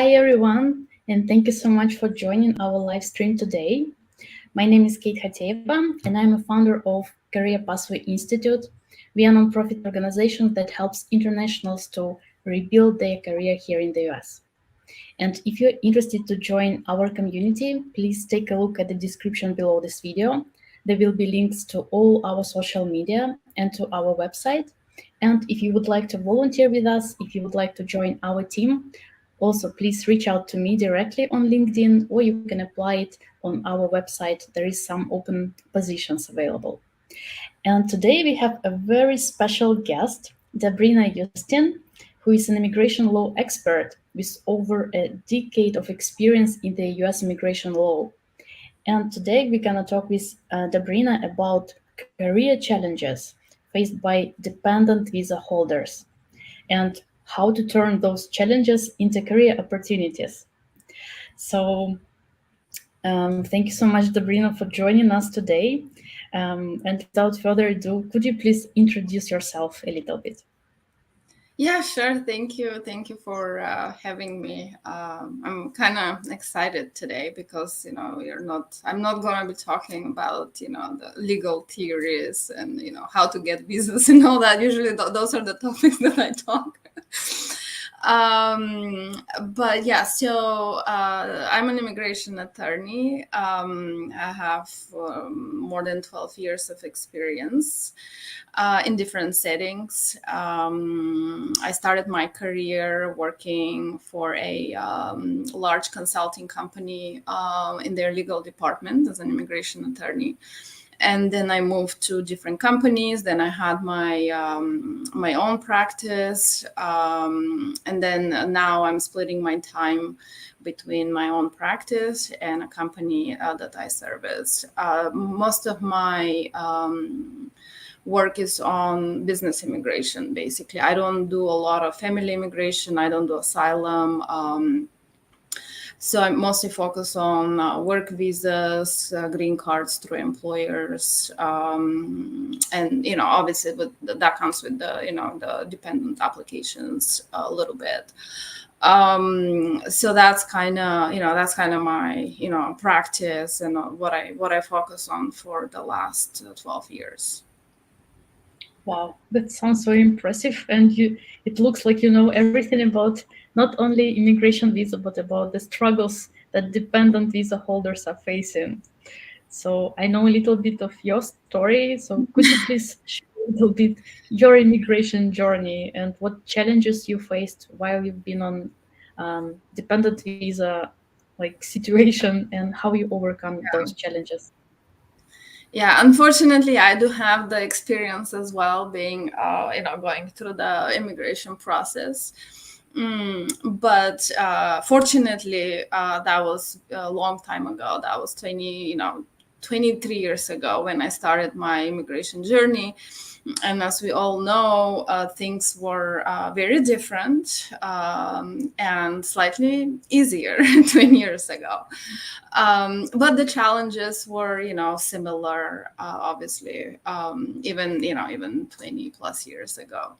Hi everyone, and thank you so much for joining our live stream today. My name is Kate Hateva, and I'm a founder of Career Pathway Institute. We are a nonprofit organization that helps internationals to rebuild their career here in the US. And if you're interested to join our community, please take a look at the description below this video. There will be links to all our social media and to our website. And if you would like to volunteer with us, if you would like to join our team, also please reach out to me directly on LinkedIn, or you can apply it on our website. There is some open positions available. And today we have a very special guest, Dobrina Ustun, who is an immigration law expert with over a decade of experience in the US immigration law. And today we're going to talk with Dobrina about career challenges faced by dependent visa holders and how to turn those challenges into career opportunities. So thank you so much, Dobrina, for joining us today. And without further ado, could you please introduce yourself a little bit? Yeah, sure. Thank you. Thank you for having me. I'm kind of excited today because, I'm not going to be talking about, the legal theories and, how to get visas and all that. Usually those are the topics that I talk. But yeah, so I'm an immigration attorney. I have more than 12 years of experience in different settings. I started my career working for a large consulting company in their legal department as an immigration attorney. And then I moved to different companies. Then I had my own practice, and then now I'm splitting my time between my own practice and a company that I service. Most of my work is on business immigration. Basically, I don't do a lot of family immigration. I don't do asylum. So I mostly focus on work visas, green cards through employers, and obviously that comes with the dependent applications a little bit. So that's kind of my practice and what I focus on for the last 12 years. Wow, that sounds so impressive, and it looks like you know everything about not only immigration visa but about the struggles that dependent visa holders are facing. So I know a little bit of your story. So could you please share a little bit your immigration journey and what challenges you faced while you've been on dependent visa like situation and how you overcome those challenges? Yeah, unfortunately, I do have the experience as well, being going through the immigration process. But fortunately, that was a long time ago. That was 23 years ago when I started my immigration journey. And as we all know, things were very different and slightly easier 20 years ago. But the challenges were, similar, obviously, even 20 plus years ago.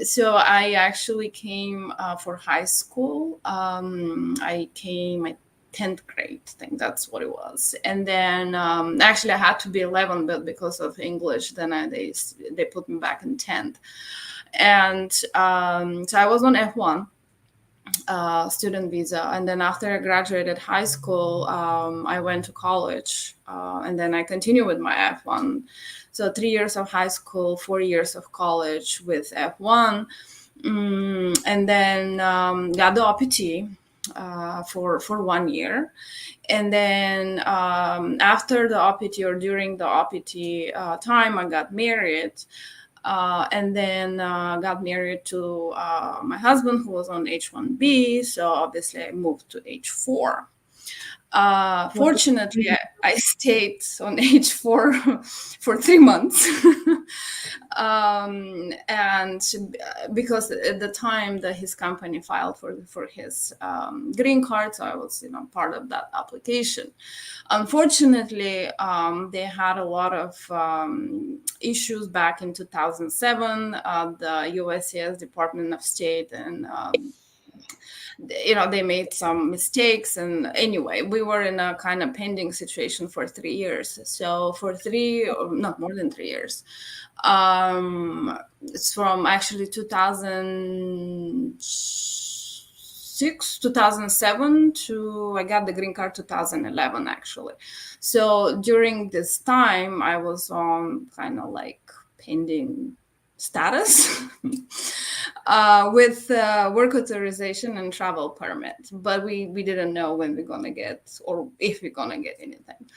So I actually came for high school. I came at 10th grade, I think that's what it was. And then actually I had to be 11, but because of English, then they put me back in 10th. And so I was on F1. Student visa, and then after I graduated high school, I went to college, and then I continued with my F1. So 3 years of high school, 4 years of college with F1, and then got the OPT for 1 year. And then after the OPT or during the OPT time, I got married. And then got married to my husband, who was on H1B. So obviously I moved to H4. Fortunately, I stayed on H4 for 3 months. And because at the time that his company filed for his green card, so I was part of that application. Unfortunately, they had a lot of issues back in 2007. The USCIS Department of State and they made some mistakes, and anyway, we were in a kind of pending situation for 3 years. So for three, or not more than 3 years, it's from actually 2006, 2007 to I got the green card 2011 actually. So during this time I was on kind of like pending status with work authorization and travel permit, but we didn't know when we're gonna get or if we're gonna get anything.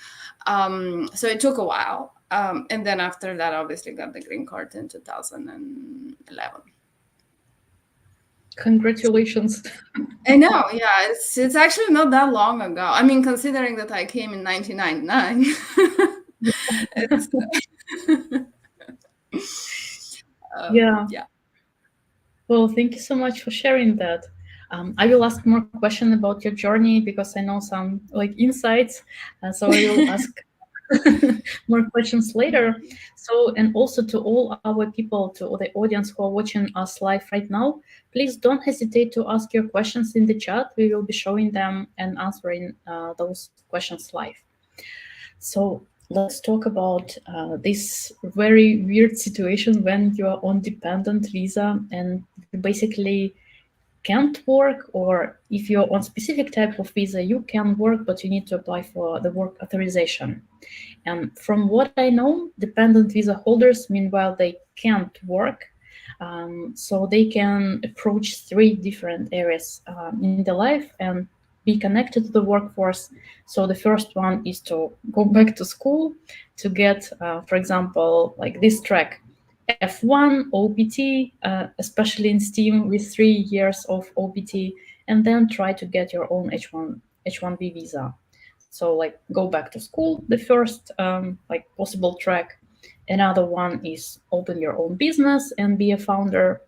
So it took a while, and then after that, obviously got the green card in 2011. Congratulations. I know, yeah, it's actually not that long ago. I mean, considering that I came in 1999, it's Yeah. yeah. Well, thank you so much for sharing that. I will ask more questions about your journey because I know some like insights. So I will ask more questions later. So, and also to all our people, to the audience who are watching us live right now, please don't hesitate to ask your questions in the chat. We will be showing them and answering those questions live. So let's talk about this very weird situation when you are on dependent visa and you basically can't work, or if you're on specific type of visa, you can work, but you need to apply for the work authorization. And from what I know, dependent visa holders, meanwhile, they can't work. So they can approach three different areas in their life and be connected to the workforce. So the first one is to go back to school to get, for example, like this track, F1 OPT, especially in STEAM with 3 years of OPT, and then try to get your own H1B visa. So like go back to school, the first like possible track. Another one is open your own business and be a founder.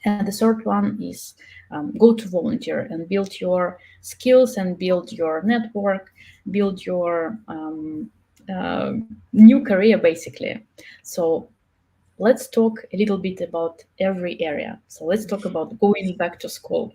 And the third one is go to volunteer and build your skills and build your network, build your uh, new career basically. So let's talk a little bit about every area. So let's talk about going back to school.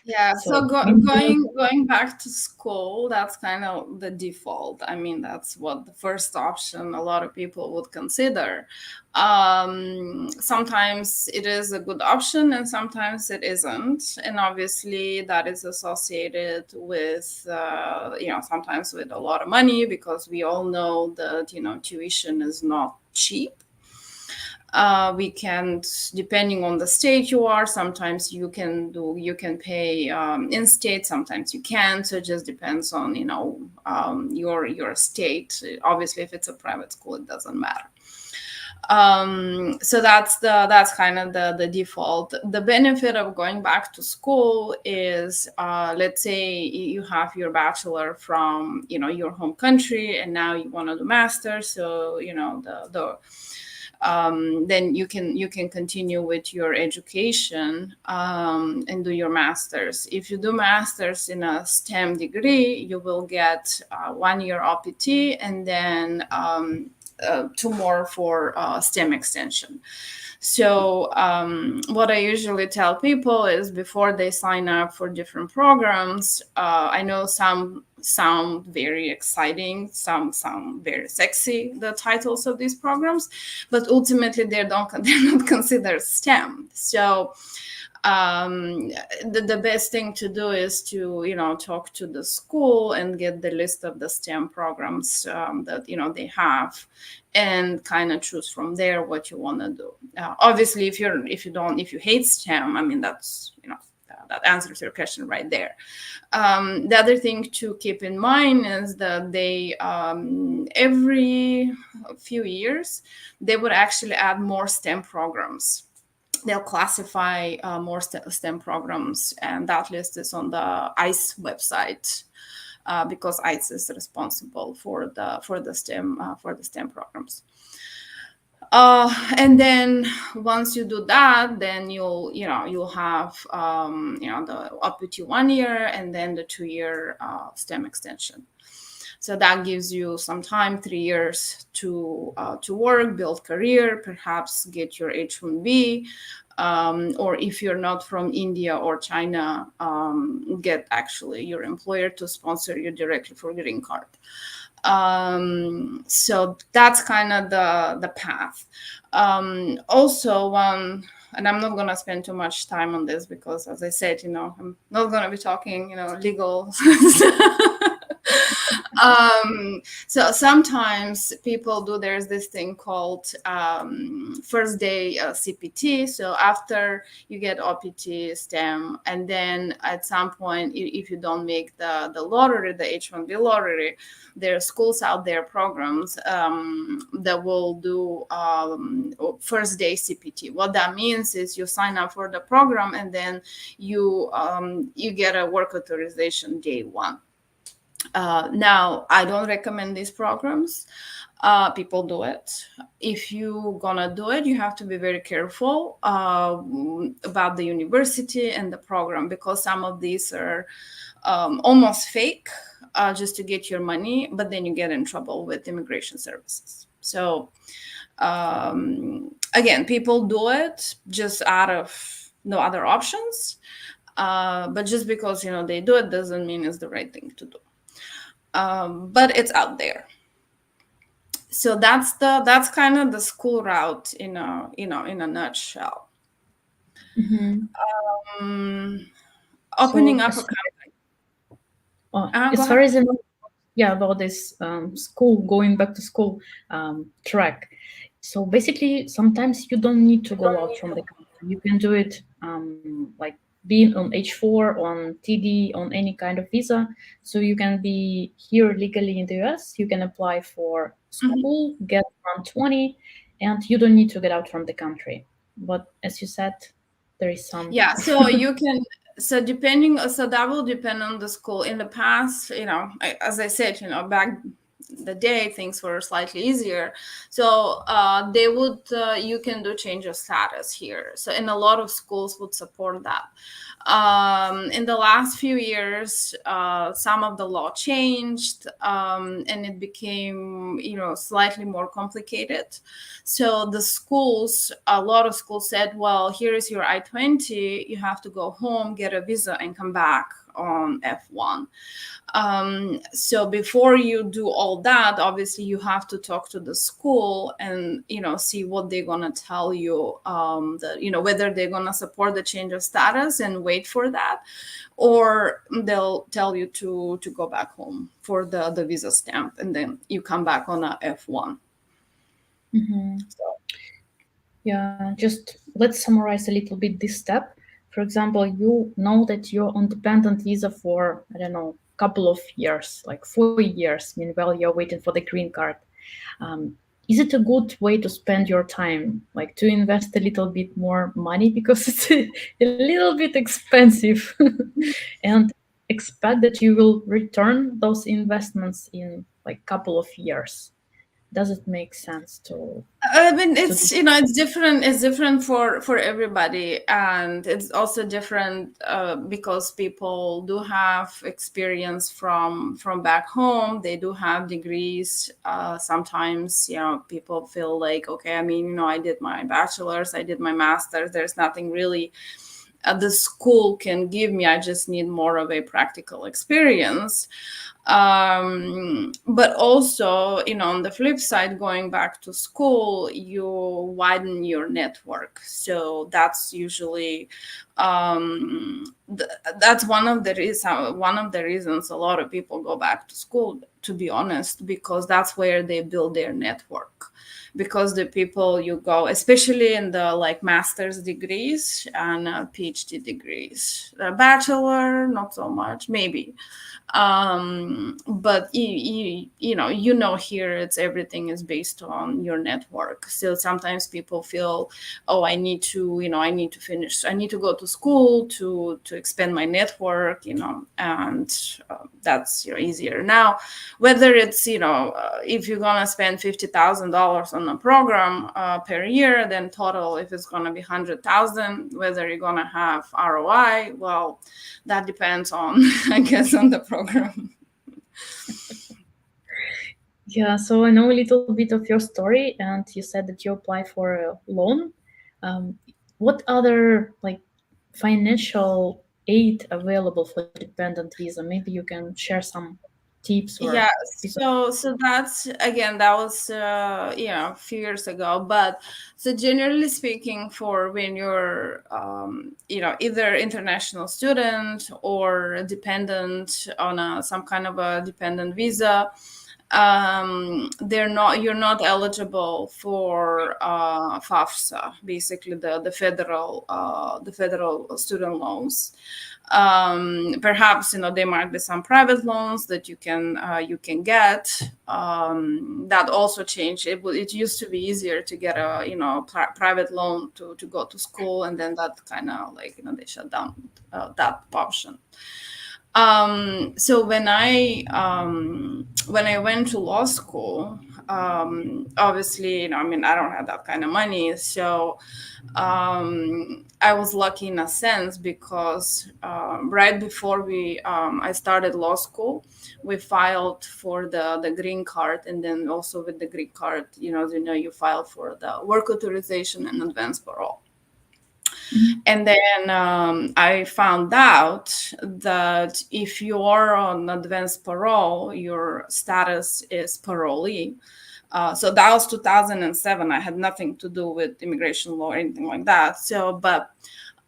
Yeah, so So meanwhile, going back to school, that's kind of the default. I mean, that's what the first option a lot of people would consider. Sometimes it is a good option and sometimes it isn't. And obviously that is associated with, sometimes with a lot of money, because we all know that, tuition is not cheap. We can, depending on the state you are, sometimes you can pay in state, sometimes you can't. So it just depends on your state. Obviously, if it's a private school, it doesn't matter. So that's kind of the default. The benefit of going back to school is, let's say you have your bachelor from your home country, and now you want to do master. So then you can continue with your education and do your masters. If you do masters in a STEM degree, you will get 1 year OPT and then 2 more for STEM extension. So what I usually tell people is, before they sign up for different programs, I know some sound very exciting, some sound very sexy, the titles of these programs, but ultimately they're not considered STEM. So the best thing to do is to talk to the school and get the list of the STEM programs that they have, and kind of choose from there what you want to do. Obviously, if you hate STEM, I mean, that's that answers your question right there. The other thing to keep in mind is that they every few years they would actually add more STEM programs. They'll classify more STEM programs, and that list is on the ICE website, because ICE is responsible for the STEM programs. And then once you do that, then you'll have the OPT 1 year and then the 2 year STEM extension. So that gives you some time, 3 years to work, build career, perhaps get your H1B, or if you're not from India or China, get actually your employer to sponsor you directly for green card. So that's kind of the path. Also, one, and I'm not gonna spend too much time on this because, as I said, I'm not gonna be talking, legal. So sometimes people do, there's this thing called first day CPT. So after you get OPT STEM, and then at some point, if you don't make the lottery, the H-1B lottery, there are schools out there, programs that will do first day CPT. What that means is you sign up for the program, and then you get a work authorization day one. Now, I don't recommend these programs. People do it. If you're gonna do it, you have to be very careful about the university and the program, because some of these are almost fake, just to get your money, but then you get in trouble with immigration services. So again, people do it just out of no other options. But just because they do it doesn't mean it's the right thing to do. But it's out there. So that's kind of the school route in a nutshell. Mm-hmm. Opening So up a as, company. Go as far ahead. as I know, yeah, about this school, going back to school track. So basically, sometimes you don't need to go out from the country. You can do it like being on H4, on TD, on any kind of visa. So you can be here legally in the US. You can apply for Mhm. school, get 120, and you don't need to get out from the country. But as you said, there is some. Yeah, so you can, so depending, so that will depend on the school. In the past, as I said, back the day, things were slightly easier. So they would, you can do change of status here. So, and a lot of schools would support that. In the last few years, some of the law changed, and it became, slightly more complicated. So the schools, a lot of schools said, well, here is your I-20, you have to go home, get a visa, and come back on F1. So before you do all that, obviously you have to talk to the school and see what they're gonna tell you, that whether they're gonna support the change of status and wait for that, or they'll tell you to go back home for the visa stamp, and then you come back on a F1. Mhm. So, Yeah, just let's summarize a little bit this step. For example, you know that you're on dependent visa for, I don't know, couple of years, like 4 years. Meanwhile, you're waiting for the green card. Um, is it a good way to spend your time, like to invest a little bit more money because it's a little bit expensive, and expect that you will return those investments in like couple of years? Does it make sense I mean, to do? it's different. It's different for everybody, and it's also different because people do have experience from back home. They do have degrees. Sometimes, people feel like, okay, I mean, I did my bachelor's, I did my master's. There's nothing really the school can give me. I just need more of a practical experience. But also, on the flip side, going back to school, you widen your network. So that's usually that's one of the reasons a lot of people go back to school, to be honest, because that's where they build their network. Because the people you go, especially in the like master's degrees and PhD degrees, a bachelor not so much, maybe, but here it's everything is based on your network. So sometimes people feel, oh, I need to finish, I need to go to school to expand my network, and that's easier. Now, whether it's if you're gonna spend $50,000 on a program per year, then total, if it's gonna be 100,000, whether you're gonna have ROI, well, that depends on I guess on the program. Yeah, so I know a little bit of your story, and you said that you applied for a loan. Um, what other like financial aid available for dependent visa? Maybe you can share some tips or Yeah, piece of. so that's again, that was a few years ago. But so generally speaking, for when you're either international student or dependent on some kind of a dependent visa, you're not eligible for FAFSA, basically the federal student loans. Perhaps there might be some private loans that you can get. That also changed. It used to be easier to get a private loan to go to school, and then that kind of like they shut down that option. So when I went to law school, obviously, I mean, I don't have that kind of money. So I was lucky in a sense because right before I started law school, we filed for the green card, and then also with the green card, you file for the work authorization and advance parole. Mhm. And then I found out that if you are on advanced parole, your status is parolee. So that was 2007. I had nothing to do with immigration law or anything like that.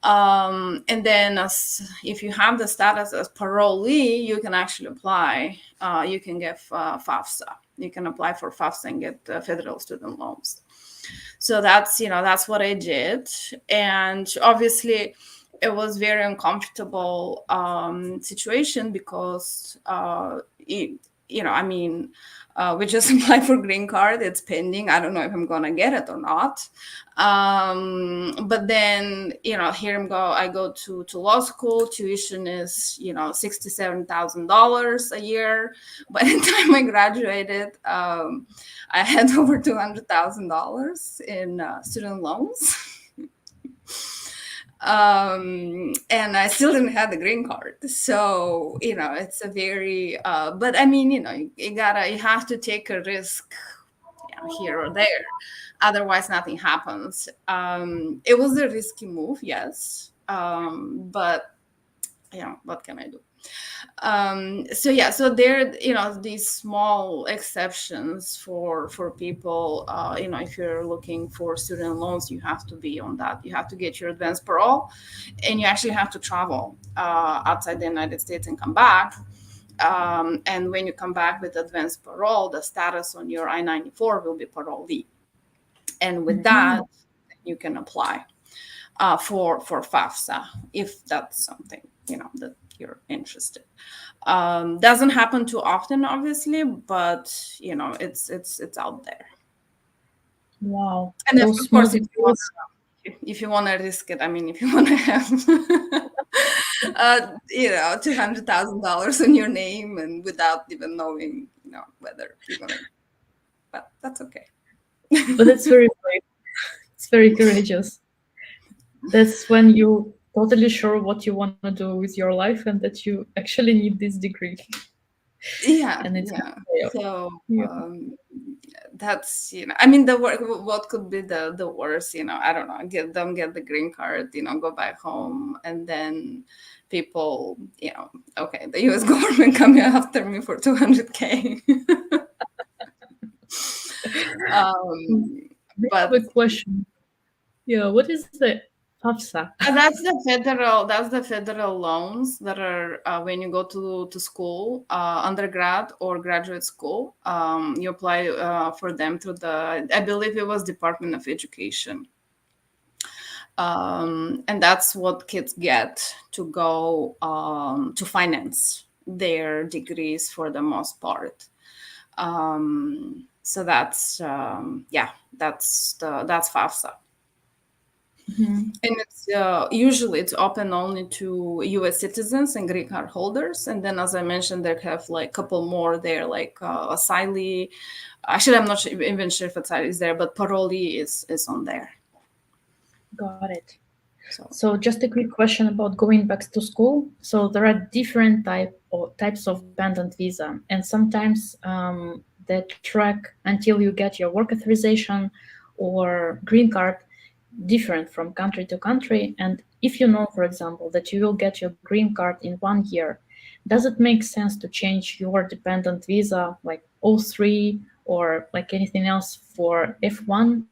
And then if you have the status as parolee, you can actually apply. You can get FAFSA. You can apply for FAFSA and get federal student loans. So that's what I did. And obviously it was very uncomfortable situation because I mean, we just applied for green card. It's pending. I don't know if I'm gonna get it or not. But then here I go to law school. Tuition is $67,000 a year. By the time I graduated, I had over $200,000 in student loans. And I still didn't have the green card. So, it's a very, but I mean, you have to take a risk here or there. Otherwise, nothing happens. It was a risky move, yes. But, what can I do? So there these small exceptions for people. If you're looking for student loans, you have to be on that. You have to get your advance parole, and you actually have to travel outside the United States and come back. And when you come back with advanced parole, the status on your I-94 will be parolee, and with that Mhm. you can apply for FAFSA if that's something that you're interested. Doesn't happen too often, obviously, but it's out there. Wow, And those of small course, details. if you want to risk it, I mean, if you want to have $200,000 in your name and without even knowing whether you're gonna, but that's okay. But it's very brave. It's very courageous. That's when you totally sure what you want to do with your life and that you actually need this degree. Yeah, And it's yeah. yeah. So Yeah. that's I mean, what could be the worst? I don't know. Get the green card. Go back home, and then people, okay, the U.S. government coming after me for 200K. um, I have but a question. Yeah, what is the FAFSA? that's the federal loans that are when you go to school, undergrad or graduate school. You apply for them through I believe it was Department of Education. And that's what kids get to go to finance their degrees for the most part. So that's FAFSA. Mhm. And it's usually it's open only to U.S. citizens and green card holders. And then, as I mentioned, there have like a couple more there, like asylee. Actually, I'm not even sure if asylee is there, but parolee is on there. Got it. So So just a quick question about going back to school. So there are different types of dependent visa, and sometimes that track until you get your work authorization or green card different from country to country. And if you know, for example, that you will get your green card in 1 year, does it make sense to change your dependent visa like O3 or like anything else for F1?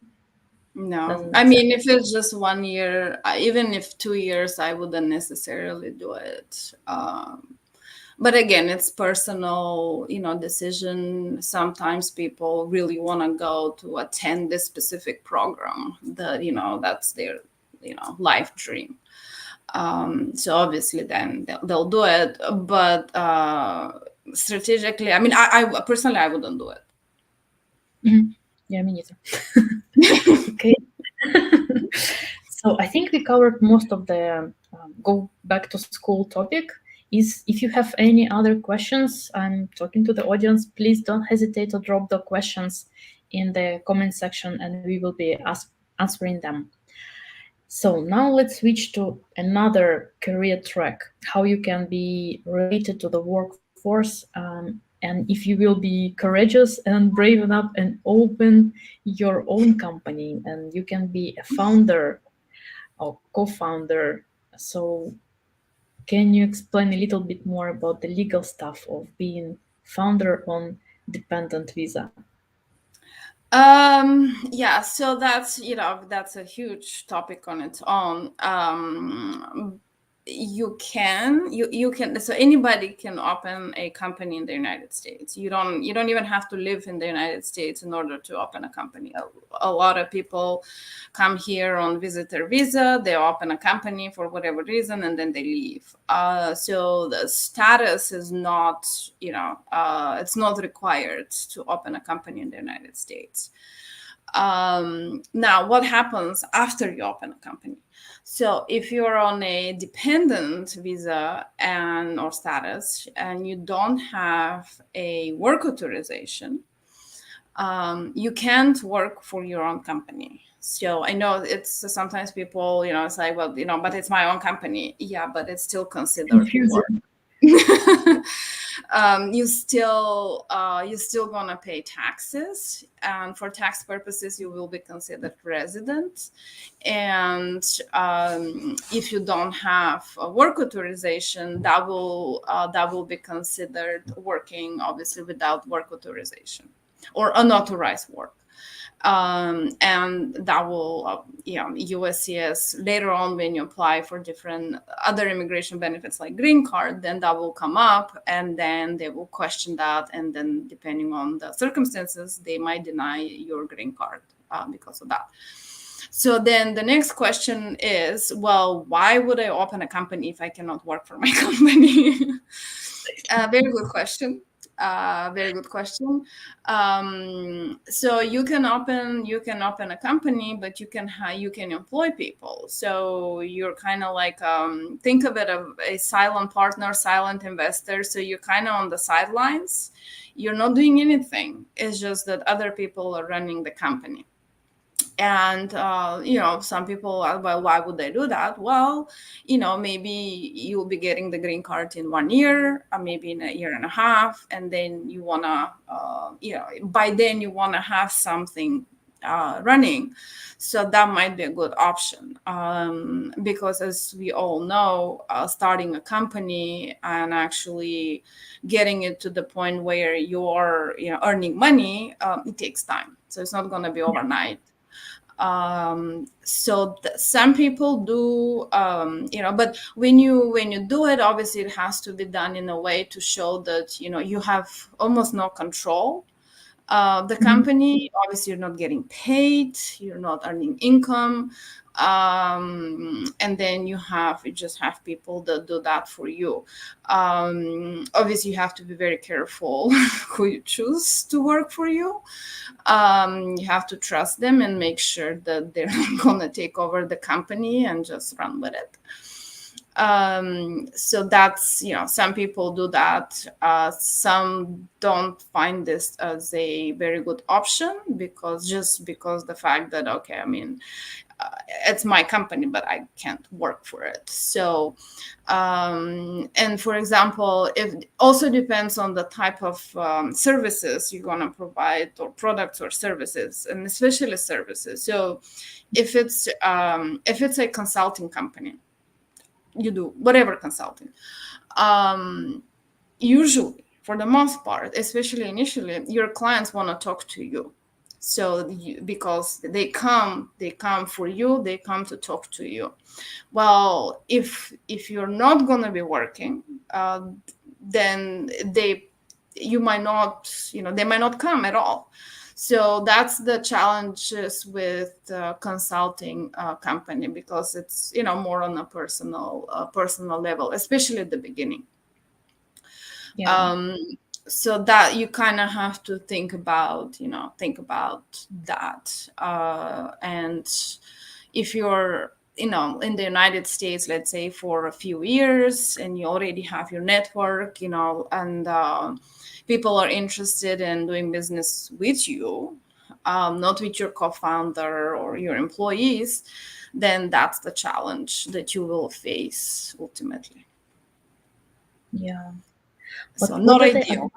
Doesn't No, make I sense. mean, if it's just 1 year, even if 2 years, I wouldn't necessarily do it. But again, it's personal, decision. Sometimes people really want to go to attend this specific program that, that's their, life dream. So obviously then they'll do it. But strategically, I mean, I personally, I wouldn't do it. Mhm. Yeah, me neither. Okay. So I think we covered most of the go back to school topic. Is if you have any other questions, I'm talking to the audience. Please don't hesitate to drop the questions in the comment section, and we will be answering them. So now let's switch to another career track, how you can be related to the workforce, and if you will be courageous and brave enough and open your own company and you can be a founder or co-founder. So can you explain a little bit more about the legal stuff of being founder on dependent visa? Yeah, so that's a huge topic on its own. You can so anybody can open a company in the United States. You don't even have to live in the United States in order to open a company. A lot of people come here on visitor visa, they open a company for whatever reason, and then they leave. So the status is not, it's not required to open a company in the United States. Now, what happens after you open a company? So if you're on a dependent visa and or status and you don't have a work authorization, you can't work for your own company. So I know it's sometimes people, say, well, but it's my own company. Yeah, but it's still considered work. Confusing. You still gonna pay taxes, and for tax purposes you will be considered resident. And if you don't have a work authorization, that will be considered working, obviously, without work authorization or unauthorized work. And that will, USCS later on when you apply for different other immigration benefits like green card, then that will come up, and then they will question that, and then depending on the circumstances, they might deny your green card because of that. So then the next question is, well, why would I open a company if I cannot work for my company? Very good question. Very good question. So you can open a company, but you can employ people. So you're kind of like, think of it as a silent partner, silent investor. So you're kind of on the sidelines. You're not doing anything. It's just that other people are running the company. And some people are, well, why would they do that? Well, maybe you'll be getting the green card in 1 year, or maybe in a year and a half, and then you want to by then you want to have something running. So that might be a good option, because as we all know, starting a company and actually getting it to the point where you're earning money, it takes time. So it's not going to be overnight. So some people do, but when you do it, obviously it has to be done in a way to show that you have almost no control the company. Obviously you're not getting paid, you're not earning income, and then you just have people that do that for you. Obviously you have to be very careful who you choose to work for you. You have to trust them and make sure that they're not going to take over the company and just run with it. So that's, some people do that. Some don't find this as a very good option because the fact that, okay, I mean, it's my company, but I can't work for it. So, and for example, it also depends on the type of services you're going to provide, or products or services, and especially services. So, if it's a consulting company, you do whatever consulting. Usually, for the most part, especially initially, your clients want to talk to you. So because they come for you, they come to talk to you. Well, if you're not going to be working, then you might not, they might not come at all. So that's the challenges with consulting company, because it's more on a personal level, especially at the beginning. Yeah. um, so that you kind of have to think about that. And if you're in the United States, let's say for a few years, and you already have your network, and people are interested in doing business with you, not with your co-founder or your employees, then that's the challenge that you will face ultimately. Yeah. So But what not are the ideal.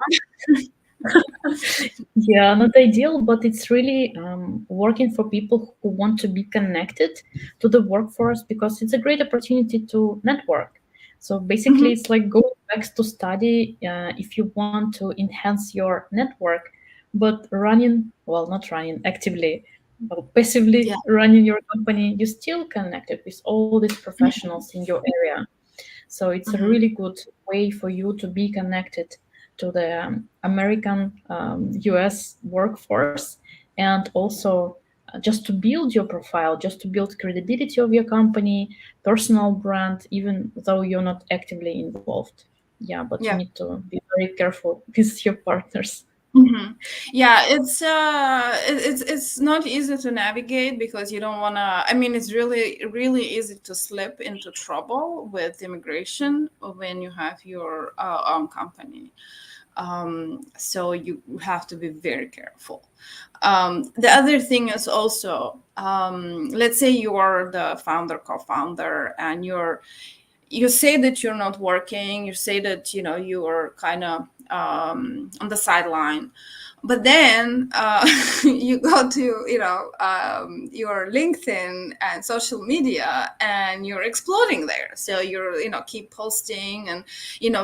Yeah, not ideal, but it's really working for people who want to be connected to the workforce, because it's a great opportunity to network. So basically, Mhm. it's like going back to study if you want to enhance your network, but running, well, not running actively, but passively Yeah. running your company, you're still connected with all these Mhm. professionals in your area. So it's a Mhm. really good way for you to be connected to the American US workforce, and also just to build your profile, just to build credibility of your company, personal brand, even though you're not actively involved. Yeah, but you Yeah. need to be very careful with your partners. Hmm. Yeah, it's not easy to navigate, because you don't want to. I mean, it's really easy to slip into trouble with immigration when you have your own company. So you have to be very careful. The other thing is also, let's say you are the founder, co-founder, and you say that you're not working, you say that you are kind of on the sideline, but then you go to your LinkedIn and social media, and you're exploding there. So you're keep posting, and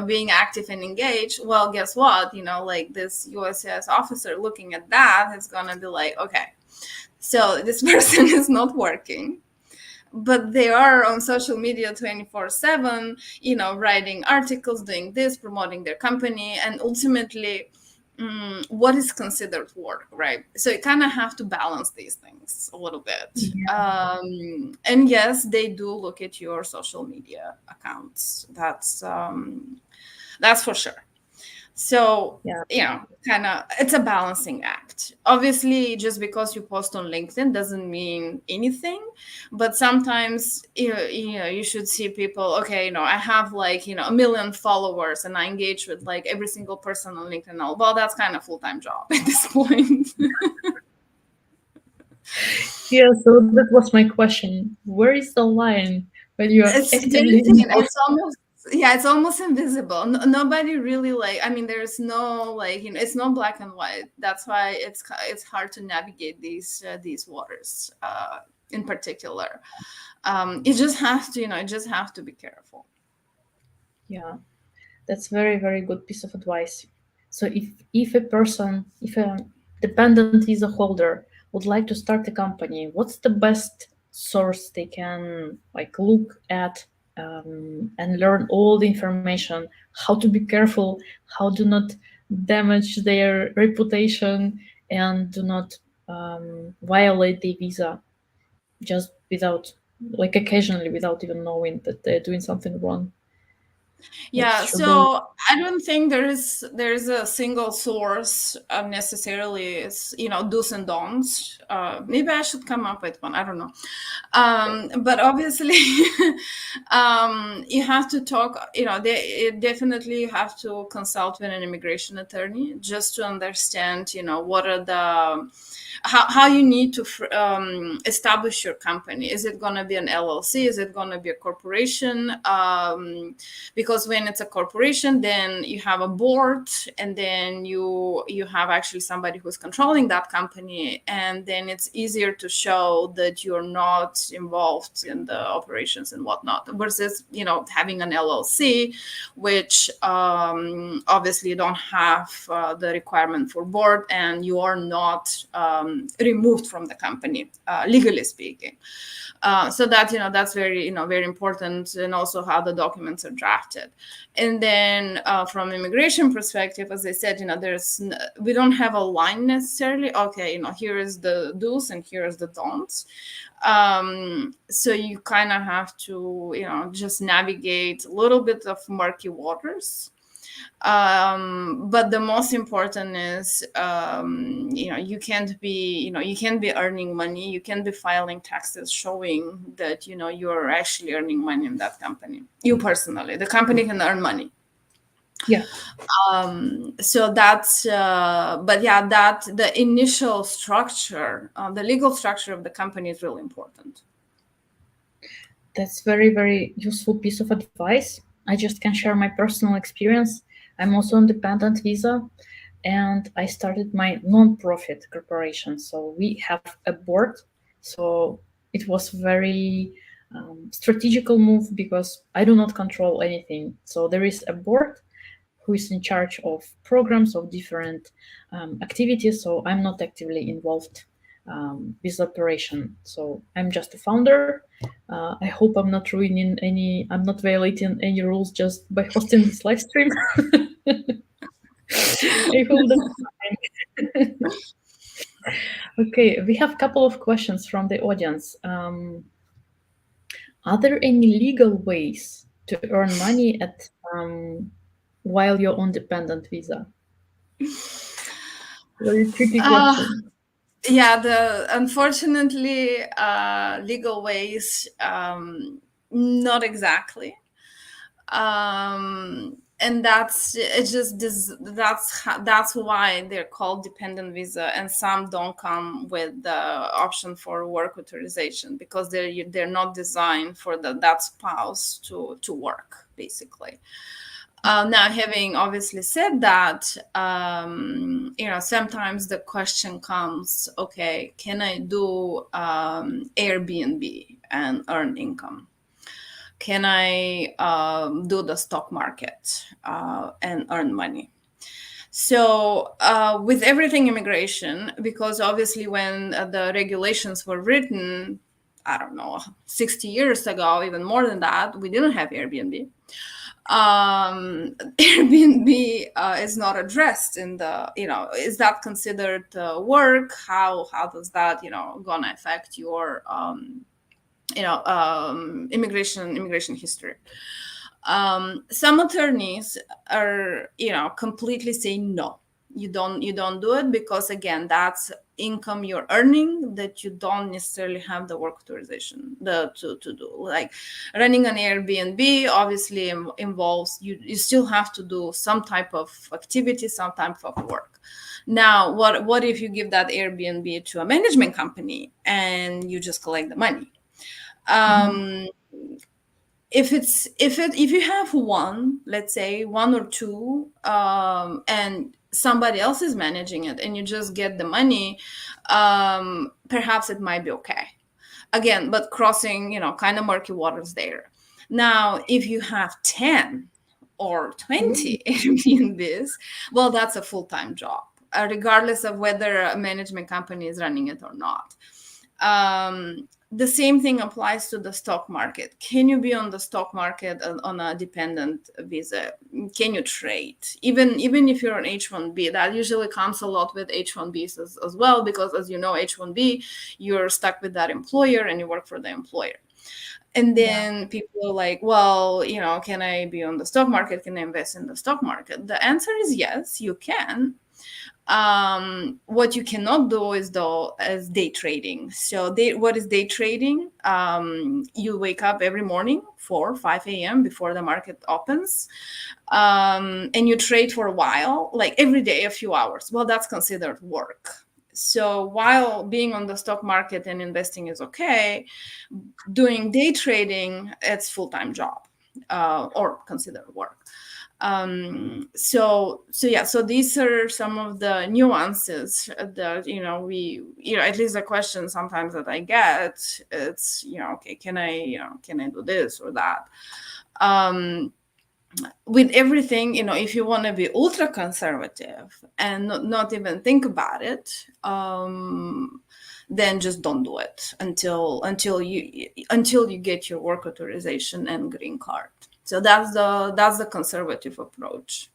being active and engaged. Well, guess what, like this USS officer looking at that is gonna be like, okay, so this person is not working, but they are on social media 24/7, writing articles, doing this, promoting their company, and ultimately, what is considered work, right? So you kind of have to balance these things a little bit. Yeah, And yes, they do look at your social media accounts. That's for sure. So, yeah, kind of, it's a balancing act. Obviously, just because you post on LinkedIn doesn't mean anything, but sometimes, you should see people, okay, I have like, 1 million followers, and I engage with like every single person on LinkedIn. Well, that's kind of full-time job at this point. yeah. So that was my question. Where is the line when you are It's very actively thin. involved? It's almost invisible. Nobody really, like, I mean, there's no, like, it's not black and white. That's why it's hard to navigate these waters in particular. You just have to, just have to be careful. Yeah. That's very, very good piece of advice. So if a dependent visa holder would like to start a company, what's the best source they can like look at and learn all the information? How to be careful? How do not damage their reputation and do not violate the visa just without, like occasionally, without even knowing that they're doing something wrong? That's Yeah, true. Though. so I don't think there's a single source necessarily. It's, do's and don'ts. Maybe I should come up with one. I don't know. But obviously, you have to talk. Definitely you have to consult with an immigration attorney just to understand. What are the how you need to establish your company. Is it going to be an LLC? Is it going to be a corporation? Because when it's a corporation, then you have a board, and then you have actually somebody who's controlling that company, and then it's easier to show that you're not involved in the operations and whatnot. Versus having an LLC, which obviously you don't have the requirement for board, and you are not removed from the company, legally speaking. So that that's very very important, and also how the documents are drafted. And then from immigration perspective, as I said, we don't have a line necessarily. Okay, here is the do's and here is the don'ts. So you kind of have to just navigate a little bit of murky waters. But the most important is you can't be earning money, you can't be filing taxes showing that you're actually earning money in that company. You personally, the company can earn money. Yeah. So that's but yeah, that the initial structure, the legal structure of the company is really important. That's very, very useful piece of advice. I just can share my personal experience. I'm also on dependent visa, and I started my non-profit corporation. So we have a board. So it was very strategical move because I do not control anything. So there is a board who is in charge of programs of different activities. So I'm not actively involved with operation. So I'm just a founder. I hope I'm not ruining any. I'm not violating any rules just by hosting this live stream. I hope that's fine. Okay, we have a couple of questions from the audience. Are there any legal ways to earn money at while you're on dependent visa? Very tricky question. Yeah, the unfortunately legal ways, not exactly. And that's why they're called dependent visa, and some don't come with the option for work authorization because they're not designed for that spouse to work, basically. Now, having obviously said that, sometimes the question comes, okay, can I do Airbnb and earn income? Can I do the stock market and earn money? So with everything immigration, because obviously when the regulations were written, I don't know, 60 years ago, even more than that, we didn't have Airbnb. Airbnb is not addressed in the, is that considered work? How does that, gonna affect your, immigration history? Some attorneys are, completely saying no. You don't do it because, again, that's income you're earning that you don't necessarily have the work authorization to do. Like running an Airbnb obviously involves you still have to do some type of activity, some type of work. Now, what if you give that Airbnb to a management company and you just collect the money? If you have one, let's say one or two, and somebody else is managing it and you just get the money, perhaps it might be okay. Again, but crossing, kind of murky waters there. Now, if you have 10 or 20 Airbnbs, well, that's a full-time job, regardless of whether a management company is running it or not. The same thing applies to the stock market. Can you be on the stock market on a dependent visa? Can you trade? Even if you're an H-1B, that usually comes a lot with H-1Bs as well, because as you know, H-1B, you're stuck with that employer and you work for the employer. And Yeah. then people are like, well, can I be on the stock market? Can I invest in the stock market? The answer is yes, you can. What you cannot do is though as day trading. So what is day trading? You wake up every morning 5 a.m. before the market opens, and you trade for a while, like every day a few hours. Well, that's considered work. So while being on the stock market and investing is okay, doing day trading, it's full-time job, or considered work. So yeah, so these are some of the nuances that at least the question sometimes that I get, it's okay, can I do this or that. With everything, if you want to be ultra conservative and not even think about it, then just don't do it until you get your work authorization and green card. So that's the conservative approach.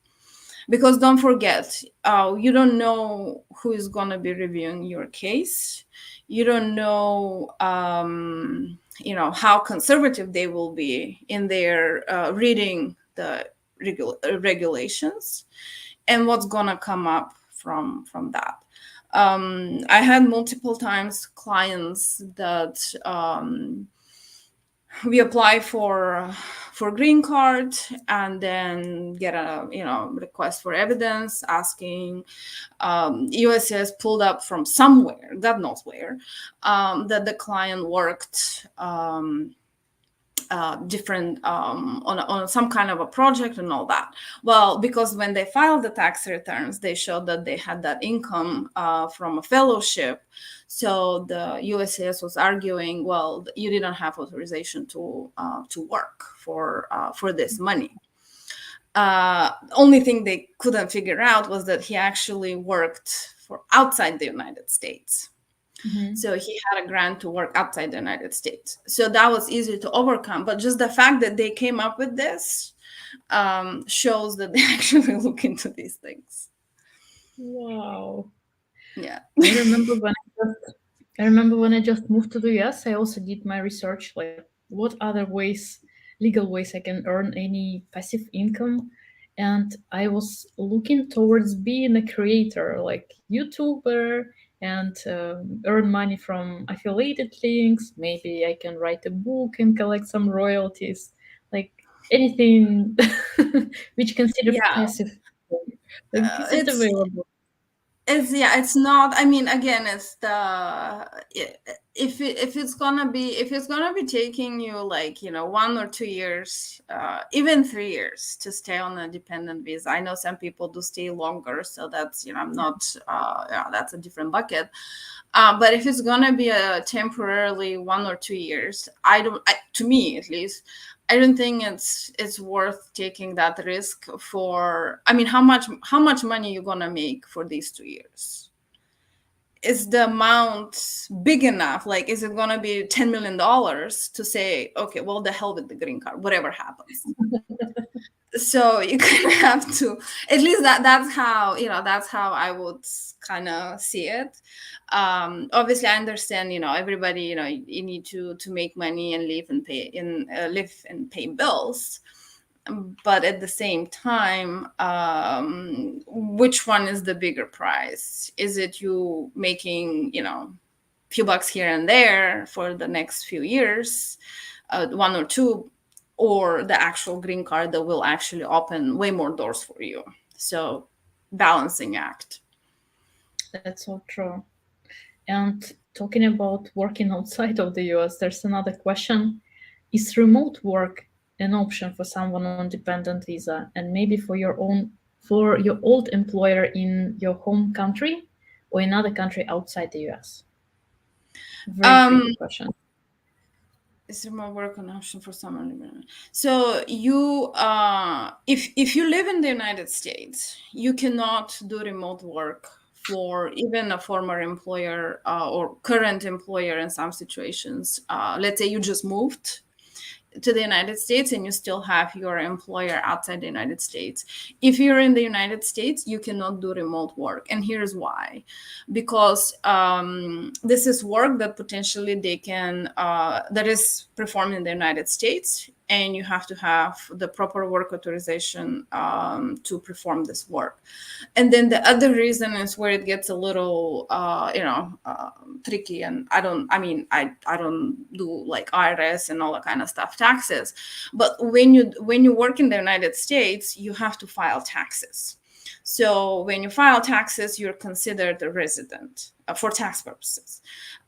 Because don't forget, you don't know who is going to be reviewing your case. You don't know how conservative they will be in their reading the regulations, and what's going to come up from that. I had multiple times clients that we apply for green card and then get a request for evidence asking, USS pulled up from somewhere, God knows where, that the client worked different on some kind of a project and all that. Well, because when they filed the tax returns, they showed that they had that income from a fellowship. So the USCIS was arguing, well, you didn't have authorization to work for this money. Only thing they couldn't figure out was that he actually worked for outside the United States. Mm-hmm. So he had a grant to work outside the United States. So that was easy to overcome. But just the fact that they came up with this shows that they actually look into these things. Wow. Yeah. I remember when I remember when I just moved to the US, I also did my research, like what other ways, legal ways I can earn any passive income. And I was looking towards being a creator, like YouTuber, and earn money from affiliated links. Maybe I can write a book and collect some royalties, like anything which considered Yeah. passive. Like, is it It's available? it's not, I mean, again, it's the if it's gonna be taking you like 1 or 2 years, even 3 years to stay on a dependent visa. I know some people do stay longer, so that's I'm not yeah, that's a different bucket. But if it's gonna be a temporarily 1 or 2 years, to me at least, I don't think it's worth taking that risk for. I mean, how much money you gonna make for these 2 years? Is the amount big enough? Like, is it gonna be $10 million to say, okay, well, the hell with the green card, whatever happens? So you kind of have to, at least that's how I would kind of see it. Obviously I understand, everybody, you need to make money and live and pay bills, but at the same time, which one is the bigger prize? Is it you making few bucks here and there for the next few years, 1 or 2, or the actual green card that will actually open way more doors for you? So, balancing act. That's so true. And talking about working outside of the US, there's another question. Is remote work an option for someone on dependent visa and maybe for your old employer in your home country or another country outside the US? Very Um, tricky question. is remote work an option for someone? So you, if you live in the United States, you cannot do remote work for even a former employer or current employer in some situations. Let's say you just moved to the United States and you still have your employer outside the United States. If you're in the United States, you cannot do remote work. And here's why. Because this is work that potentially that is performed in the United States, and you have to have the proper work authorization to perform this work. And then the other reason is where it gets a little, tricky. And I don't do like IRS and all that kind of stuff, taxes. But when you work in the United States, you have to file taxes. So when you file taxes, you're considered a resident for tax purposes.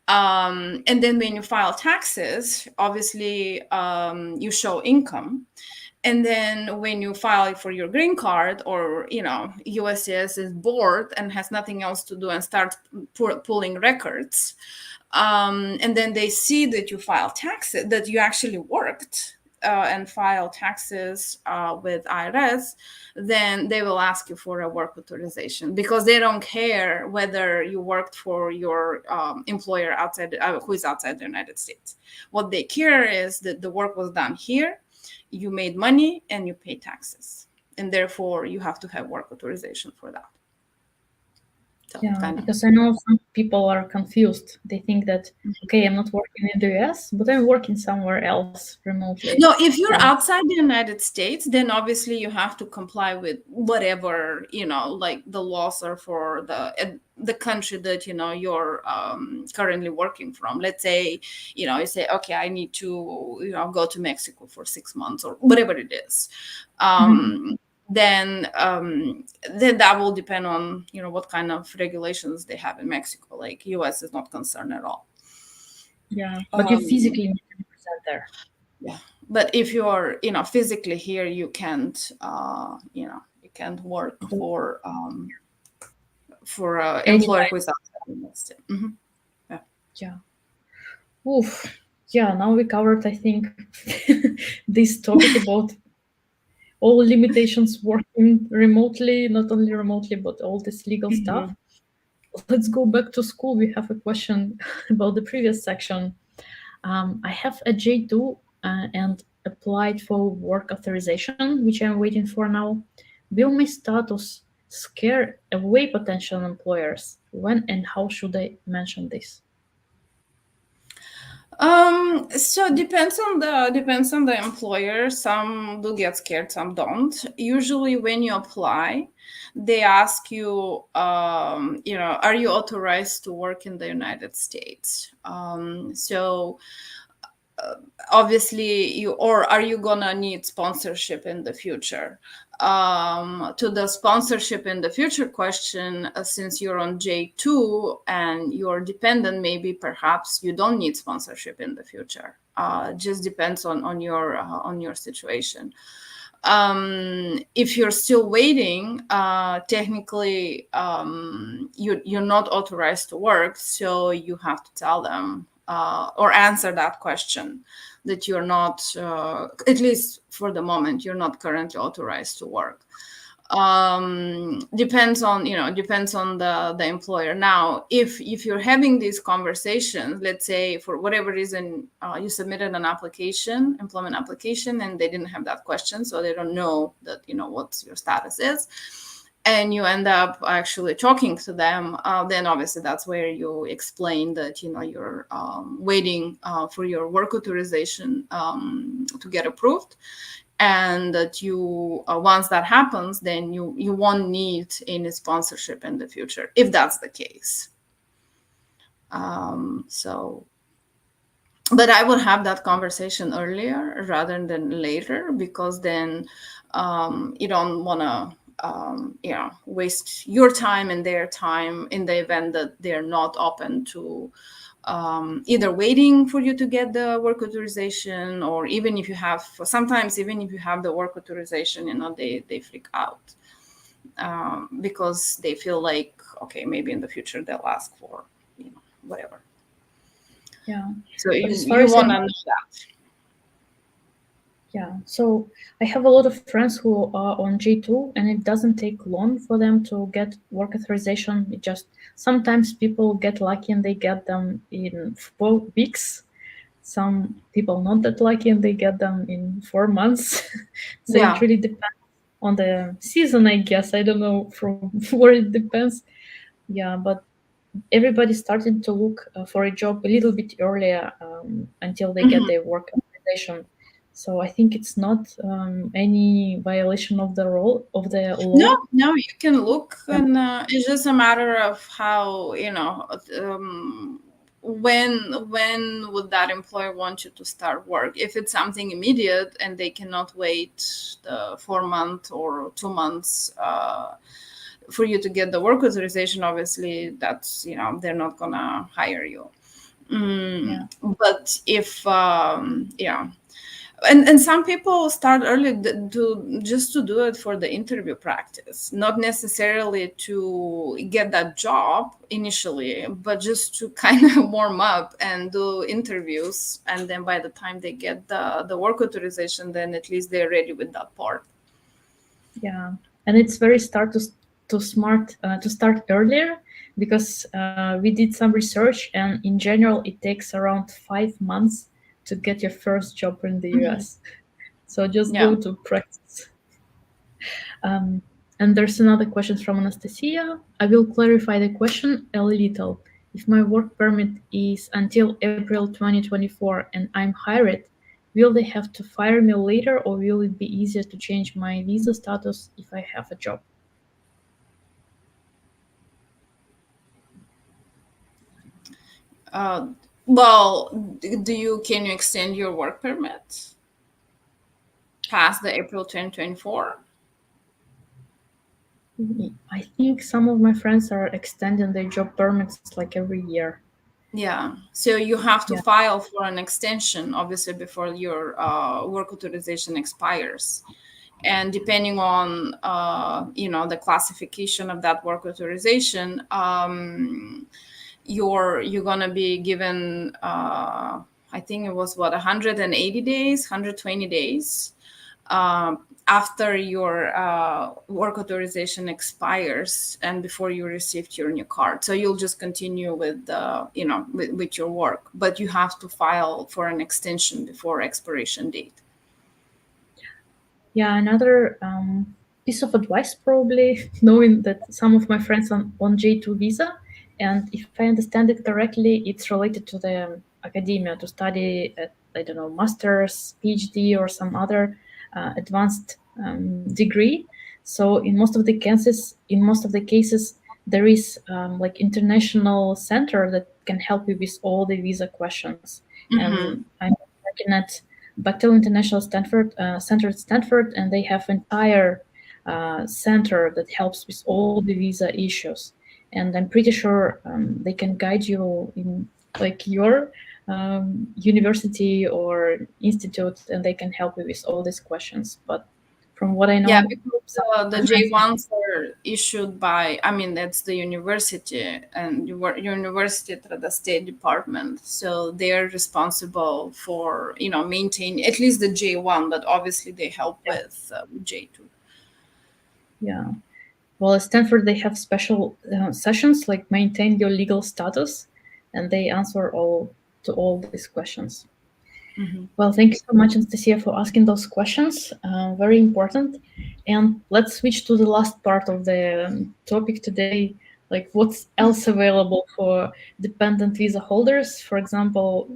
And then when you file taxes, obviously you show income. And then when you file for your green card, or USCIS is bored and has nothing else to do and start pulling records, and then they see that you file taxes, that you actually worked and file taxes with IRS, then they will ask you for a work authorization, because they don't care whether you worked for your employer who is outside the United States. What they care is that the work was done here, you made money, and you pay taxes, and therefore you have to have work authorization for that. So because I know some people are confused. They think that, okay, I'm not working in the US, but I'm working somewhere else remotely. No, if you're outside the United States, then obviously you have to comply with whatever, like the laws are for the country that, you're currently working from. Let's say, you say, okay, I need to, go to Mexico for 6 months or whatever it is. Then that will depend on what kind of regulations they have in Mexico. Like US is not concerned at all. Yeah, but you physically need to be present there. Yeah, but if you're physically here, you can't you can't work for employer who is outside the United States. Yeah. Oof. Yeah, now we covered, I think, this topic about all limitations working remotely, not only remotely, but all this legal stuff. Let's go back to school. We have a question about the previous section. I have a J2 and applied for work authorization, which I'm waiting for now. Will my status scare away potential employers? When and how should I mention this? So depends on the employer. Some do get scared, some don't. Usually when you apply, they ask you, are you authorized to work in the United States? So obviously are you gonna need sponsorship in the future? To the sponsorship in the future question, since you're on J2 and you're dependent, maybe perhaps you don't need sponsorship in the future. Just depends on your situation. If you're still waiting, technically you're not authorized to work, so you have to tell them or answer that question, that you're not, at least for the moment, you're not currently authorized to work. Depends on the employer. Now, if you're having these conversations, let's say for whatever reason you submitted an employment application, and they didn't have that question, so they don't know that what your status is, and you end up actually talking to them, then obviously that's where you explain that you're waiting for your work authorization to get approved, and that you once that happens, then you won't need any sponsorship in the future, if that's the case. But I would have that conversation earlier rather than later, because then you don't want to waste your time and their time in the event that they're not open to either waiting for you to get the work authorization, or even if you have the work authorization, they freak out because they feel like, okay, maybe in the future they'll ask for whatever. Yeah. So you want to know that. Yeah, so I have a lot of friends who are on J2, and it doesn't take long for them to get work authorization. It just sometimes people get lucky and they get them in 4 weeks. some people not that lucky and they get them in 4 months. So it Yeah. really depends on the season, I guess. I don't know from where it depends. Yeah, but everybody started to look for a job a little bit earlier until they get Mhm. their work authorization. So I think it's not any violation of the rule of the No, law. no, you can look, Yeah, and it's just a matter of how, when would that employer want you to start work? If it's something immediate and they cannot wait the 4 month or 2 months for you to get the work authorization, obviously that's, they're not gonna hire you. yeah, But if yeah, and some people start early to just to do it for the interview practice, not necessarily to get that job initially, but just to kind of warm up and do interviews, and then by the time they get the work authorization, then at least they're ready with that part. yeah. And it's very smart to start earlier because we did some research, and in general, it takes around 5 months to get your first job in the Mhm. US. So just Yeah. go to practice. And there's another question from Anastasia. I will clarify the question a little. If my work permit is until April 2024 and I'm hired, will they have to fire me later or will it be easier to change my visa status if I have a job? uh, well, do you can you extend your work permit past the April 2024? I think some of my friends are extending their job permits like every year. Yeah, so you have to Yeah, file for an extension, obviously, before your work authorization expires. And depending on, the classification of that work authorization, you're gonna be given, I think it was what, 180 days, 120 days after your work authorization expires and before you received your new card. So you'll just continue with with your work, but you have to file for an extension before expiration date. yeah, another piece of advice probably, knowing that some of my friends on J2 visa, and if I understand it correctly, it's related to the academia to study at, I don't know, master's, PhD, or some other advanced degree. So in most of the cases, there is like international center that can help you with all the visa questions. And Mm-hmm. I'm working at Bechtel International Center at Stanford, and they have entire center that helps with all the visa issues. And I'm pretty sure they can guide you in like your university or institute, and they can help you with all these questions. But from what I Yeah, know, because some the of my friends, J1s are issued by, I mean, that's the university, and university through the State Department. So they're responsible for, maintain at least the J1, but obviously they help yeah, with J2. yeah. Well, at Stanford, they have special sessions like maintain your legal status, and they answer all to all these questions. Mhm. Well, thank you so much, Anastasia, for asking those questions. Very important. And let's switch to the last part of the topic today. Like, what's else available for dependent visa holders? For example,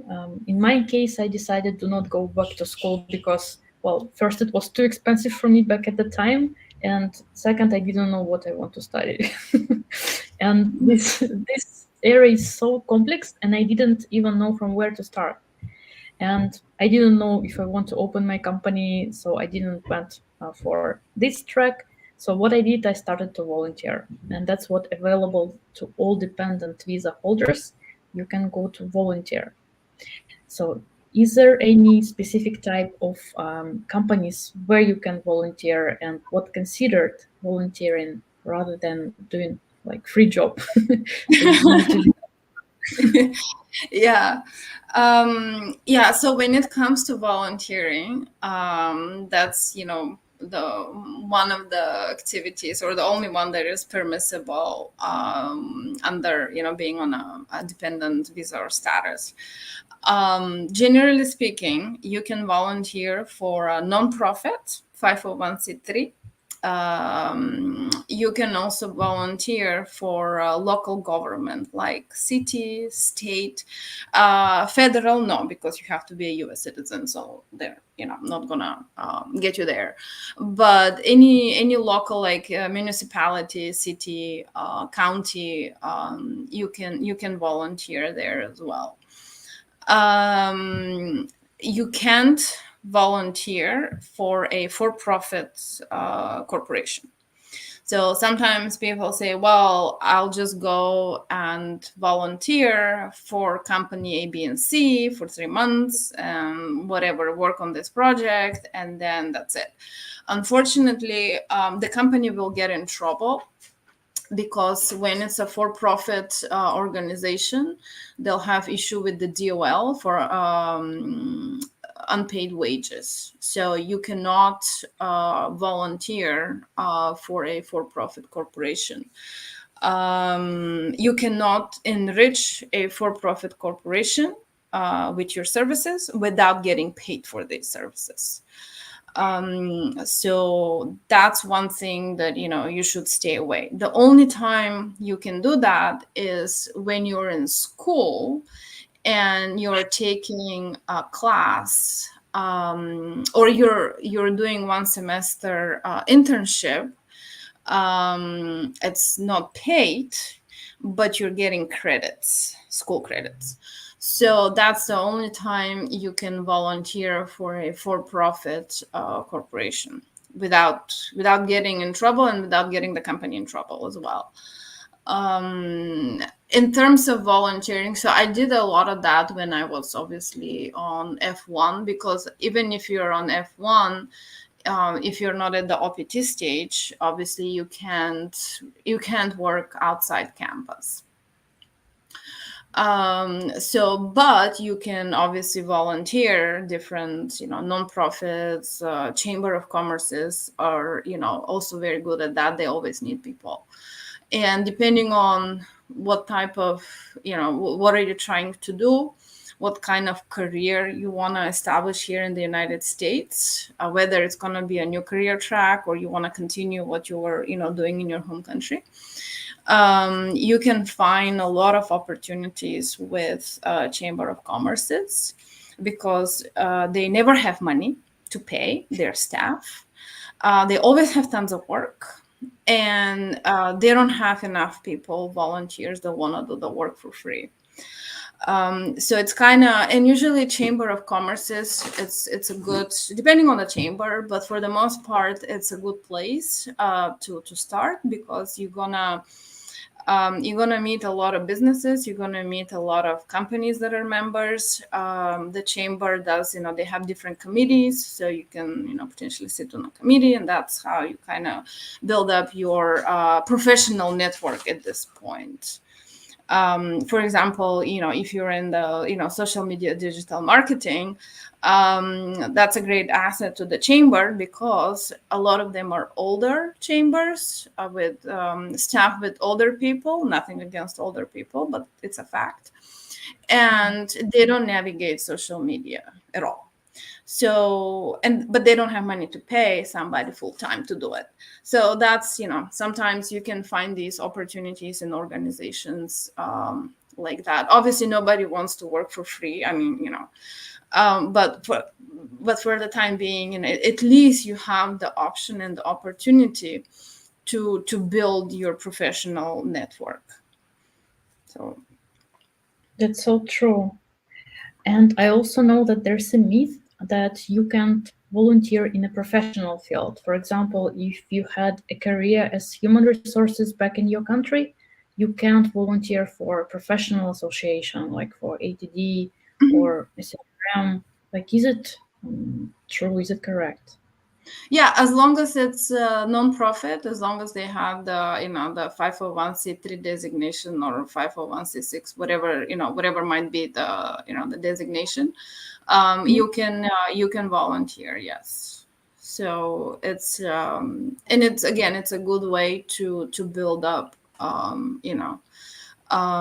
in my case, I decided to not go back to school because, well, first, it was too expensive for me back at the time. And second, I didn't know what I want to study. And this area is so complex, and I didn't even know from where to start, and I didn't know if I want to open my company, so I didn't went for this track. So what I did, I started to volunteer, and that's what available to all dependent visa holders. You can go to volunteer. So is there any specific type of companies where you can volunteer and what considered volunteering rather than doing like free job? So you need to. Yeah. Yeah, so when it comes to volunteering, that's, the one of the activities, or the only one that is permissible under, being on a dependent visa or status. Generally speaking, you can volunteer for a nonprofit, 501c3. You can also volunteer for local government like city, state, federal. No, because you have to be a U.S. citizen, so they're not gonna get you there. But any local like municipality, city, county, you can volunteer there as well. You can't volunteer for a for-profit corporation. So sometimes people say, well, I'll just go and volunteer for company A, B, and C for 3 months, whatever, work on this project, and then that's it. Unfortunately, the company will get in trouble because when it's a for-profit organization, they'll have issue with the DOL for unpaid wages. So you cannot volunteer for a for-profit corporation. You cannot enrich a for-profit corporation with your services without getting paid for these services. So that's one thing that you should stay away. The only time you can do that is when you're in school and you're taking a class, or you're doing one semester internship. It's not paid, but you're getting credits, school credits. So that's the only time you can volunteer for a for-profit corporation without getting in trouble and without getting the company in trouble as well. In terms of volunteering, so I did a lot of that when I was obviously on F1, because even if you're on F1, if you're not at the OPT stage, obviously you can't work outside campus. But you can obviously volunteer. Different nonprofits, chamber of commerces are also very good at that. They always need people, and depending on what type of what are you trying to do, what kind of career you want to establish here in the United States, whether it's going to be a new career track or you want to continue what you were doing in your home country. You can find a lot of opportunities with Chamber of Commerces because they never have money to pay their staff. They always have tons of work, and they don't have enough people, volunteers, that want to do the work for free. So it's kind of, and usually Chamber of Commerces, it's a good, depending on the chamber, but for the most part, it's a good place to start, because you're gonna meet a lot of businesses. You're gonna meet a lot of companies that are members. The chamber does, they have different committees, so you can, potentially sit on a committee, and that's how you kind of build up your professional network at this point. For example, if you're in the, social media, digital marketing, that's a great asset to the chamber, because a lot of them are older chambers with staff with older people. Nothing against older people, but it's a fact. And they don't navigate social media at all. So, but they don't have money to pay somebody full time to do it. So that's, sometimes you can find these opportunities in organizations like that. Obviously, nobody wants to work for free. I mean, but for the time being, at least you have the option and the opportunity to build your professional network. So That's so true. And I also know that there's a myth that you can't volunteer in a professional field. For example, if you had a career as human resources back in your country, you can't volunteer for a professional association like for ATD or SRM. Like, is it true? Is it correct? yeah, as long as it's a non-profit, as long as they have the 501c3 designation or 501c6, whatever might be the designation, you can volunteer. Yes. So it's and it's, again, it's a good way to build up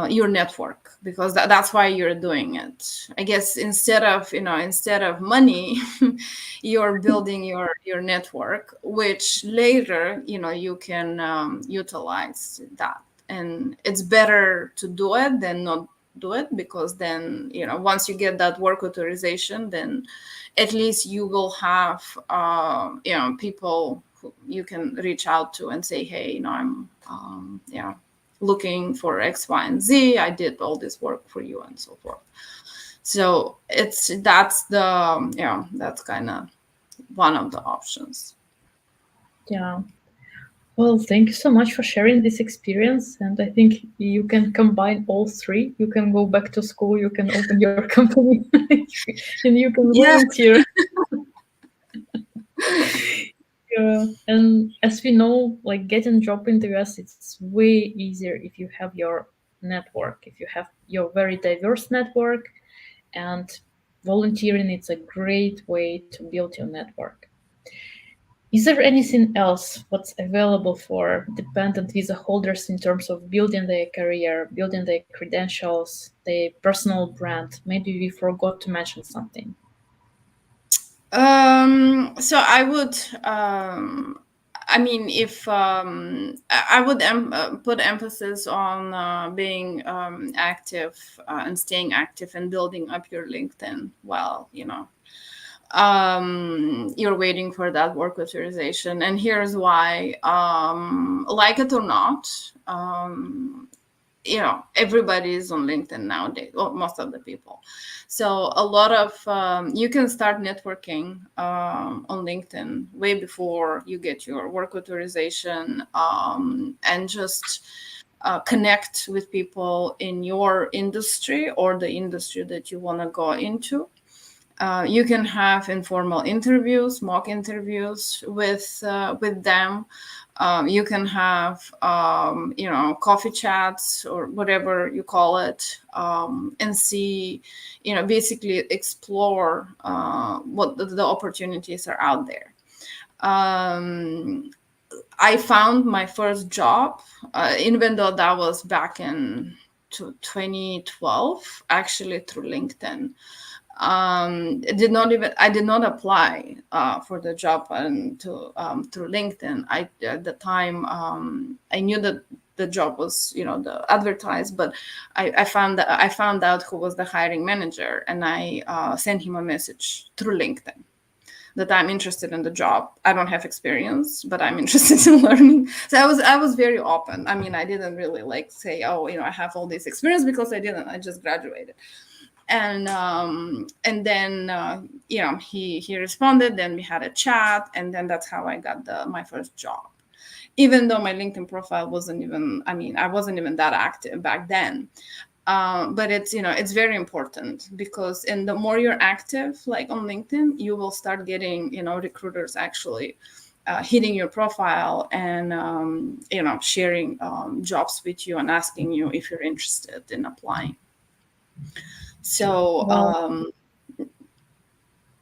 your network, because that's why you're doing it. I guess instead of money, you're building your network, which later you can utilize that. And it's better to do it than not do it, because then once you get that work authorization, then at least you will have people who you can reach out to and say, hey, I'm looking for X, Y, and Z. I did all this work for you, and so forth. So that's kind of one of the options. Yeah. Well, thank you so much for sharing this experience. And I think you can combine all three. You can go back to school, you can open your company, and you can Yeah. volunteer. Yeah. And as we know, like getting job in the US, it's way easier if you have your network, if you have your very diverse network, and volunteering, it's a great way to build your network. Is there anything else what's available for dependent visa holders in terms of building their career, building their credentials, their personal brand? Maybe we forgot to mention something. So I would, I mean, if I would put emphasis on being active and staying active and building up your LinkedIn while, you're waiting for that work authorization. And here's why, like it or not, everybody is on LinkedIn nowadays, or most of the people. So a lot of you can start networking on LinkedIn way before you get your work authorization, and just connect with people in your industry or the industry that you want to go into. You can have informal interviews, mock interviews with them. You can have coffee chats or whatever you call it, and see, basically explore what the opportunities are out there. I found my first job, even though that was back in 2012, actually through LinkedIn. I did not apply for the job and through LinkedIn. At the time, I knew that the job was the advertised, but I found out who was the hiring manager, and I sent him a message through LinkedIn that I'm interested in the job. I don't have experience, but I'm interested in learning. So I was very open. I mean, I didn't really say, oh, I have all this experience, because I didn't. I just graduated. And then he responded. Then we had a chat, and then that's how I got my first job. Even though my LinkedIn profile wasn't even, I wasn't even that active back then. But it's very important, because the more you're active, like on LinkedIn, you will start getting recruiters actually hitting your profile and sharing jobs with you and asking you if you're interested in applying. So Well,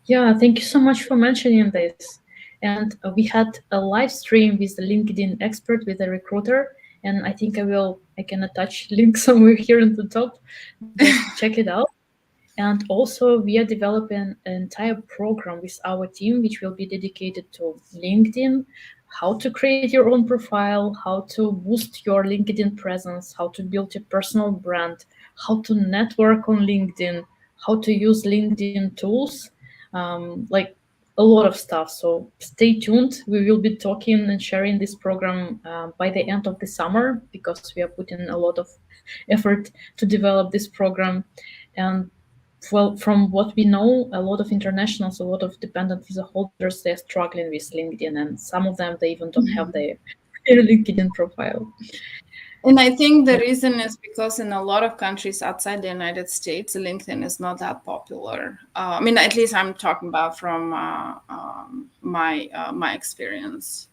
yeah, thank you so much for mentioning this. And we had a live stream with the LinkedIn expert, with the recruiter, and I think I can attach link somewhere here in the top. Just check it out. And also, we are developing an entire program with our team, which will be dedicated to LinkedIn, how to create your own profile, how to boost your LinkedIn presence, how to build your personal brand, how to network on LinkedIn, how to use LinkedIn tools, like a lot of stuff. So stay tuned. We will be talking and sharing this program by the end of the summer, because we are putting a lot of effort to develop this program. And well, from what we know, a lot of internationals, a lot of dependent visa holders, they're struggling with LinkedIn, and some of them, they even don't have their LinkedIn profile. And I think the Yeah. reason is because in a lot of countries outside the United States, LinkedIn is not that popular. At least I'm talking about from my experience.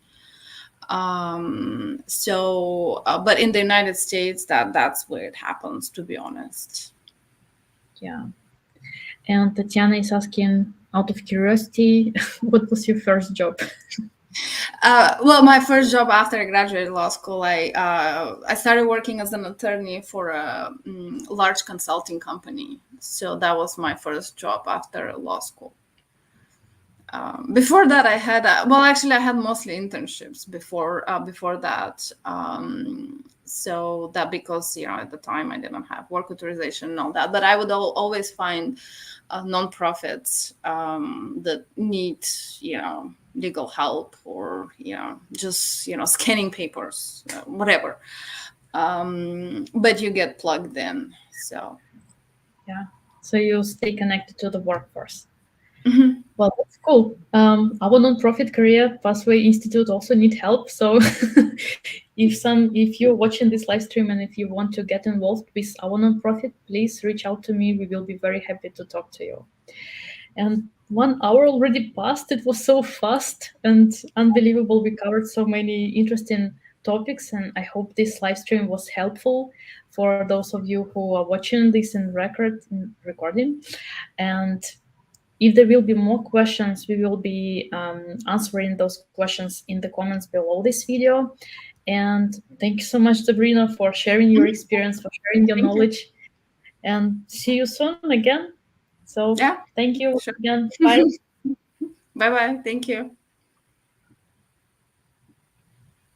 But in the United States, that's where it happens, to be honest. Yeah. And Tatiana is asking, out of curiosity, what was your first job? Well, my first job after I graduated law school, I started working as an attorney for a large consulting company. So that was my first job after law school. Before that, I had well, actually, I had mostly internships before that. So that because at the time I didn't have work authorization and all that, but I would always find nonprofits that need legal help, or just scanning papers, whatever. But you get plugged in, so. Yeah. So you stay connected to the workforce. Mhm. Well, that's cool. Our nonprofit Career Pathway Institute also need help. So if you're watching this live stream and if you want to get involved with our nonprofit, please reach out to me. We will be very happy to talk to you. And 1 hour already passed. It was so fast and unbelievable. We covered so many interesting topics, and I hope this live stream was helpful for those of you who are watching this in recording. And if there will be more questions, we will be answering those questions in the comments below this video. And thank you so much, Dobrina, for sharing your Mhm. experience, for sharing your Thank you. knowledge. And see you soon again. So Yeah, thank you sure. again. Bye. Bye bye. Thank you.